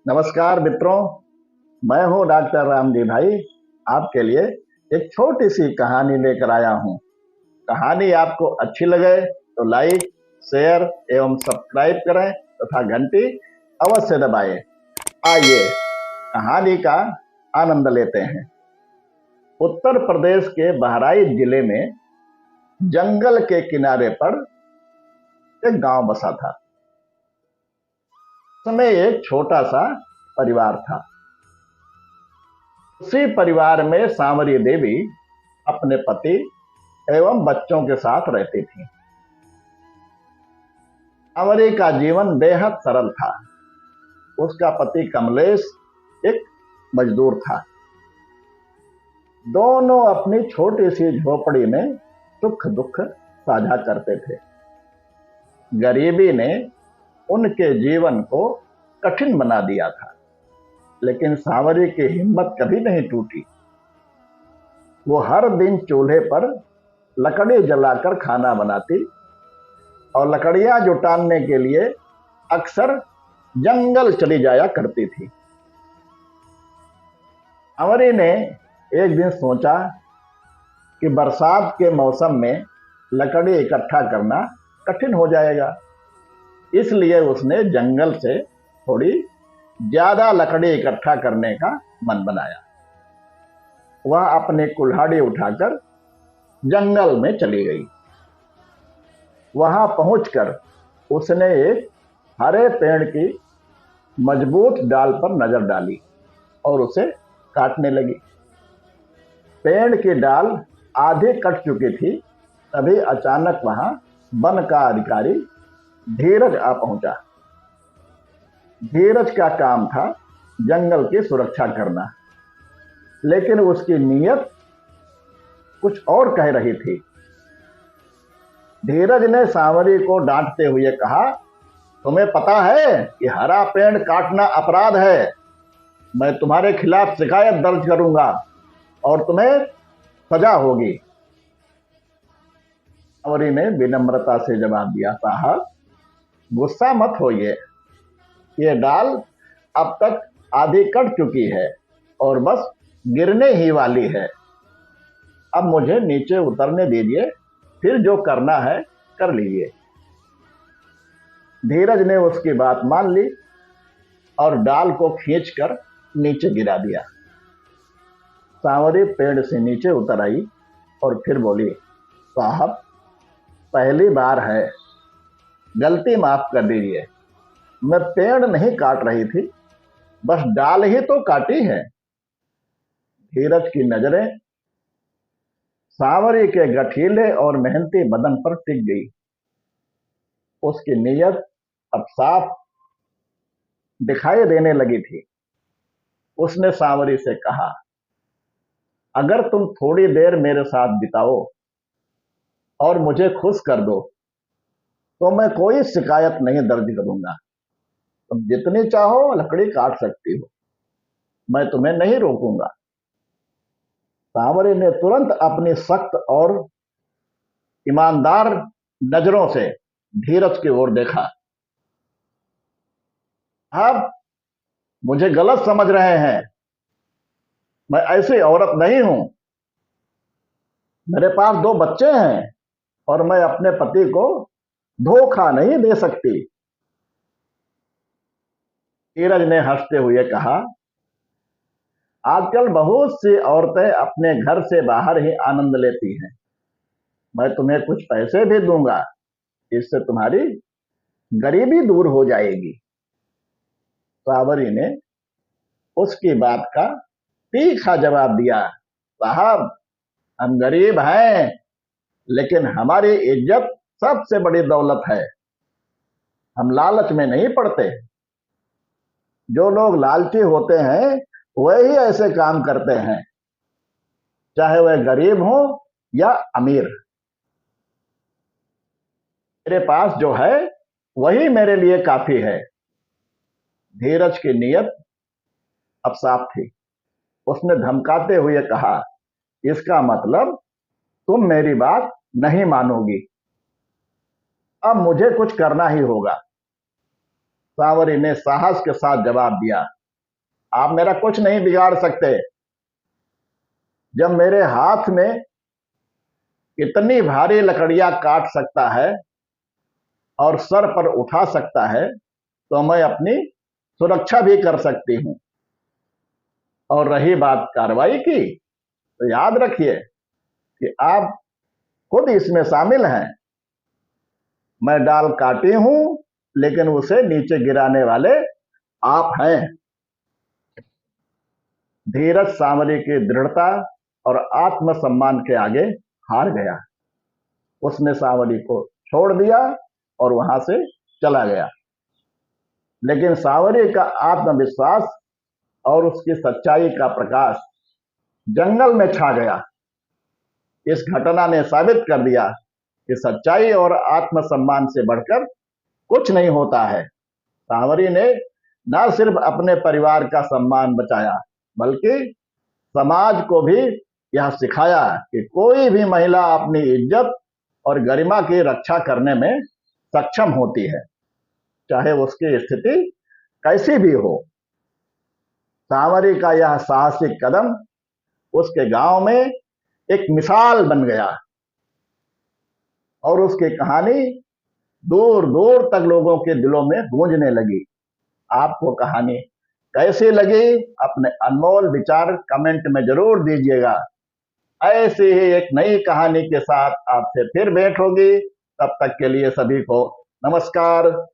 नमस्कार मित्रों। मैं हूं डॉक्टर रामजी भाई। आपके लिए एक छोटी सी कहानी लेकर आया हूं। कहानी आपको अच्छी लगे तो लाइक, शेयर एवं सब्सक्राइब करें तथा घंटी अवश्य दबाएं। आइए कहानी का आनंद लेते हैं। उत्तर प्रदेश के बहराइच जिले में जंगल के किनारे पर एक गांव बसा था। उसमें एक छोटा सा परिवार था। उसी परिवार में सांवरी देवी अपने पति एवं बच्चों के साथ रहती थी। सांवरी का जीवन बेहद सरल था। उसका पति कमलेश एक मजदूर था। दोनों अपनी छोटी सी झोपड़ी में सुख दुख साझा करते थे। गरीबी ने उनके जीवन को कठिन बना दिया था, लेकिन सांवरी की हिम्मत कभी नहीं टूटी। वो हर दिन चूल्हे पर लकड़ी जलाकर खाना बनाती और लकड़ियां जुटाने के लिए अक्सर जंगल चली जाया करती थी। सांवरी ने एक दिन सोचा कि बरसात के मौसम में लकड़ी इकट्ठा करना कठिन हो जाएगा, इसलिए उसने जंगल से थोड़ी ज्यादा लकड़ी इकट्ठा करने का मन बनाया। वह अपनी कुल्हाड़ी उठाकर जंगल में चली गई। वहां पहुंचकर उसने एक हरे पेड़ की मजबूत डाल पर नजर डाली और उसे काटने लगी। पेड़ की डाल आधी कट चुकी थी। तभी अचानक वहां वन का अधिकारी धीरज आ पहुंचा। धीरज का काम था जंगल की सुरक्षा करना, लेकिन उसकी नीयत कुछ और कह रही थी। धीरज ने सांवरी को डांटते हुए कहा, तुम्हें पता है कि हरा पेड़ काटना अपराध है। मैं तुम्हारे खिलाफ शिकायत दर्ज करूंगा और तुम्हें सजा होगी। सांवरी ने विनम्रता से जवाब दिया, साहब गुस्सा मत होइए। ये डाल अब तक आधी कट चुकी है और बस गिरने ही वाली है। अब मुझे नीचे उतरने दीजिए, फिर जो करना है कर लीजिए। धीरज ने उसकी बात मान ली और डाल को खींचकर नीचे गिरा दिया। सांवरी पेड़ से नीचे उतर आई और फिर बोली, साहब पहली बार है, गलती माफ कर दीजिए। मैं पेड़ नहीं काट रही थी, बस डाल ही तो काटी है। धीरज की नजरें सांवरी के गठीले और मेहनती बदन पर टिक गई। उसकी नीयत अब साफ दिखाई देने लगी थी। उसने सांवरी से कहा, अगर तुम थोड़ी देर मेरे साथ बिताओ और मुझे खुश कर दो तो मैं कोई शिकायत नहीं दर्ज करूंगा। तुम जितनी चाहो लकड़ी काट सकती हो, मैं तुम्हें नहीं रोकूंगा। सांवरी ने तुरंत अपनी सख्त और ईमानदार नजरों से धीरज की ओर देखा। आप मुझे गलत समझ रहे हैं। मैं ऐसी औरत नहीं हूं। मेरे पास दो बच्चे हैं और मैं अपने पति को धोखा नहीं दे सकती। धीरज ने हंसते हुए कहा, आजकल बहुत सी औरतें अपने घर से बाहर ही आनंद लेती हैं। मैं तुम्हें कुछ पैसे भी दूंगा, इससे तुम्हारी गरीबी दूर हो जाएगी। सांवरी ने उसकी बात का तीखा जवाब दिया, साहब हम गरीब हैं, लेकिन हमारी इज्जत सबसे बड़ी दौलत है। हम लालच में नहीं पड़ते। जो लोग लालची होते हैं वही ऐसे काम करते हैं, चाहे वह गरीब हो या अमीर। मेरे पास जो है वही मेरे लिए काफी है। धीरज की नीयत अब साफ थी। उसने धमकाते हुए कहा, इसका मतलब तुम मेरी बात नहीं मानोगी। अब मुझे कुछ करना ही होगा। सांवरी ने साहस के साथ जवाब दिया, आप मेरा कुछ नहीं बिगाड़ सकते। जब मेरे हाथ में इतनी भारी लकड़ियां काट सकता है और सर पर उठा सकता है, तो मैं अपनी सुरक्षा भी कर सकती हूं। और रही बात कार्रवाई की, तो याद रखिए कि आप खुद इसमें शामिल हैं। मैं डाल काटी हूं, लेकिन उसे नीचे गिराने वाले आप हैं। धीरज सांवरी की दृढ़ता और आत्मसम्मान के आगे हार गया। उसने सांवरी को छोड़ दिया और वहां से चला गया। लेकिन सांवरी का आत्मविश्वास और उसकी सच्चाई का प्रकाश जंगल में छा गया। इस घटना ने साबित कर दिया कि सच्चाई और आत्मसम्मान से बढ़कर कुछ नहीं होता है। सांवरी ने न सिर्फ अपने परिवार का सम्मान बचाया, बल्कि समाज को भी यह सिखाया कि कोई भी महिला अपनी इज्जत और गरिमा की रक्षा करने में सक्षम होती है, चाहे उसकी स्थिति कैसी भी हो। सांवरी का यह साहसिक कदम उसके गांव में एक मिसाल बन गया और उसकी कहानी दूर दूर तक लोगों के दिलों में गूंजने लगी। आपको कहानी कैसी लगी, अपने अनमोल विचार कमेंट में जरूर दीजिएगा। ऐसी ही एक नई कहानी के साथ आपसे फिर भेंट होगी। तब तक के लिए सभी को नमस्कार।